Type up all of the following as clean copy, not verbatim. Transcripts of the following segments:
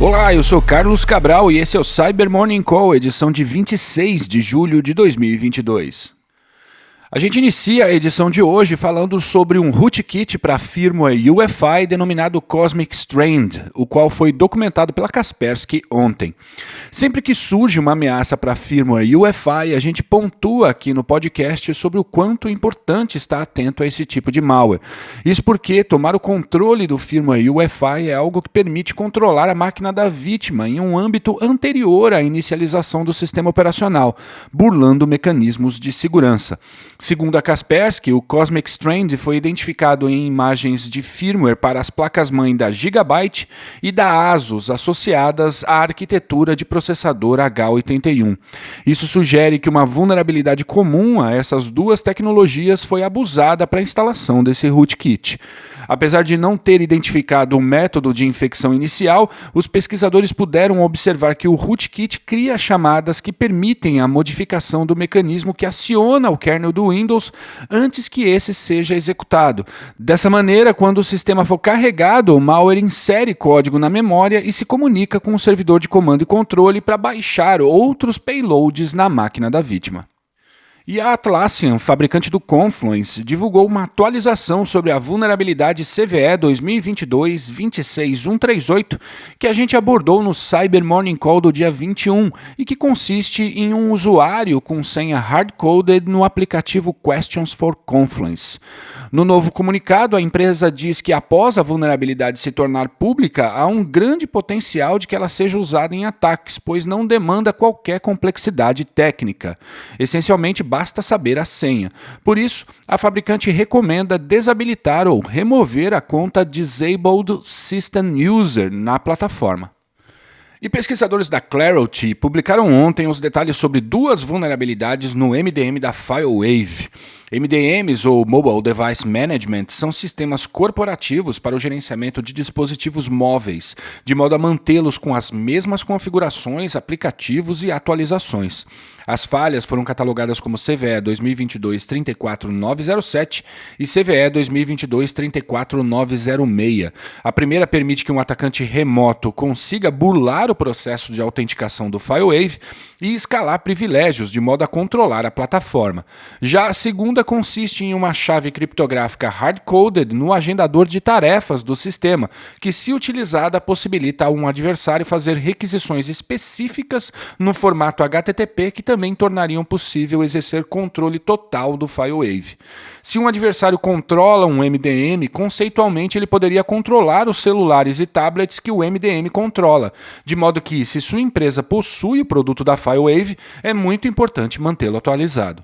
Olá, eu sou Carlos Cabral e esse é o Cyber Morning Call, edição de 26 de julho de 2022. A gente inicia a edição de hoje falando sobre um rootkit para a firmware UEFI denominado Cosmic Strand, o qual foi documentado pela Kaspersky ontem. Sempre que surge uma ameaça para a firmware UEFI, a gente pontua aqui no podcast sobre o quanto é importante estar atento a esse tipo de malware. Isso porque tomar o controle do firmware UEFI é algo que permite controlar a máquina da vítima em um âmbito anterior à inicialização do sistema operacional, burlando mecanismos de segurança. Segundo a Kaspersky, o Cosmic Strand foi identificado em imagens de firmware para as placas-mãe da Gigabyte e da ASUS associadas à arquitetura de processador H81. Isso sugere que uma vulnerabilidade comum a essas duas tecnologias foi abusada para a instalação desse rootkit. Apesar de não ter identificado o método de infecção inicial, os pesquisadores puderam observar que o rootkit cria chamadas que permitem a modificação do mecanismo que aciona o kernel do Windows antes que esse seja executado. Dessa maneira, quando o sistema for carregado, o malware insere código na memória e se comunica com o servidor de comando e controle para baixar outros payloads na máquina da vítima. E a Atlassian, fabricante do Confluence, divulgou uma atualização sobre a vulnerabilidade CVE 2022-26138 que a gente abordou no Cyber Morning Call do dia 21 e que consiste em um usuário com senha hard-coded no aplicativo Questions for Confluence. No novo comunicado, a empresa diz que após a vulnerabilidade se tornar pública, há um grande potencial de que ela seja usada em ataques, pois não demanda qualquer complexidade técnica. Essencialmente, basta saber a senha. Por isso, a fabricante recomenda desabilitar ou remover a conta Disabled System User na plataforma. E pesquisadores da Clarity publicaram ontem os detalhes sobre duas vulnerabilidades no MDM da FileWave. MDMs, ou Mobile Device Management, são sistemas corporativos para o gerenciamento de dispositivos móveis, de modo a mantê-los com as mesmas configurações, aplicativos e atualizações. As falhas foram catalogadas como CVE 2022-34907 e CVE 2022-34906. A primeira permite que um atacante remoto consiga burlar o processo de autenticação do FileWave e escalar privilégios, de modo a controlar a plataforma. Já a segunda consiste em uma chave criptográfica hard-coded no agendador de tarefas do sistema, que, se utilizada, possibilita a um adversário fazer requisições específicas no formato HTTP que também tornariam possível exercer controle total do FileWave. Se um adversário controla um MDM, conceitualmente ele poderia controlar os celulares e tablets que o MDM controla, de modo que, se sua empresa possui o produto da FileWave, é muito importante mantê-lo atualizado.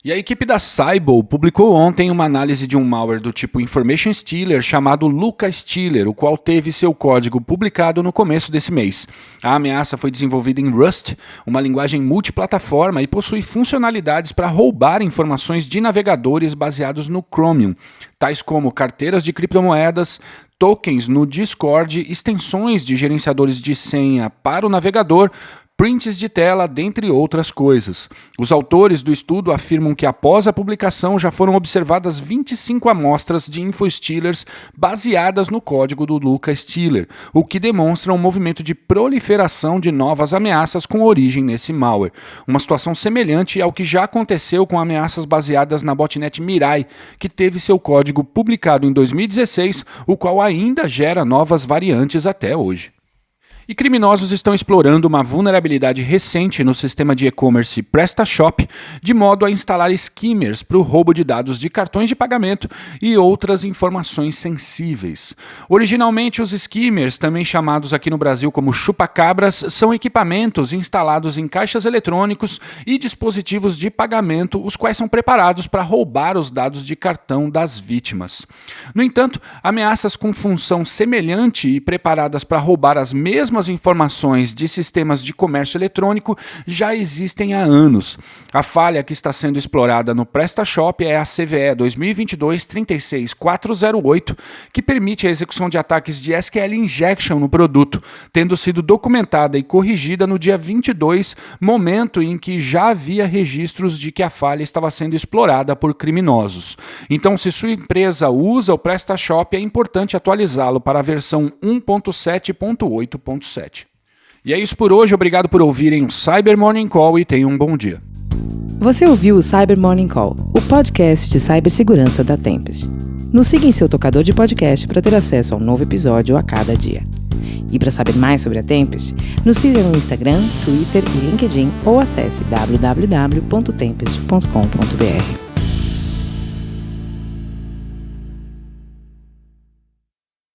E a equipe da Cyble publicou ontem uma análise de um malware do tipo Information Stealer chamado Luca Stealer, o qual teve seu código publicado no começo desse mês. A ameaça foi desenvolvida em Rust, uma linguagem multiplataforma, e possui funcionalidades para roubar informações de navegadores baseados no Chromium, tais como carteiras de criptomoedas, tokens no Discord, extensões de gerenciadores de senha para o navegador, prints de tela, dentre outras coisas. Os autores do estudo afirmam que após a publicação já foram observadas 25 amostras de InfoStealers baseadas no código do Luca Stealer, o que demonstra um movimento de proliferação de novas ameaças com origem nesse malware. Uma situação semelhante ao que já aconteceu com ameaças baseadas na botnet Mirai, que teve seu código publicado em 2016, o qual ainda gera novas variantes até hoje. E criminosos estão explorando uma vulnerabilidade recente no sistema de e-commerce PrestaShop, de modo a instalar skimmers para o roubo de dados de cartões de pagamento e outras informações sensíveis. Originalmente, os skimmers, também chamados aqui no Brasil como chupacabras, são equipamentos instalados em caixas eletrônicos e dispositivos de pagamento, os quais são preparados para roubar os dados de cartão das vítimas. No entanto, ameaças com função semelhante e preparadas para roubar as mesmas informações de sistemas de comércio eletrônico já existem há anos. A falha que está sendo explorada no PrestaShop é a CVE 2022-36408, que permite a execução de ataques de SQL injection no produto, tendo sido documentada e corrigida no dia 22, momento em que já havia registros de que a falha estava sendo explorada por criminosos. Então, se sua empresa usa o PrestaShop, é importante atualizá-lo para a versão 1.7.8.5. 2.7. E é isso por hoje, obrigado por ouvirem o Cyber Morning Call e tenham um bom dia. Você ouviu o Cyber Morning Call, o podcast de cibersegurança da Tempest. Nos siga em seu tocador de podcast para ter acesso a um novo episódio a cada dia. E para saber mais sobre a Tempest, nos siga no Instagram, Twitter e LinkedIn ou acesse www.tempest.com.br.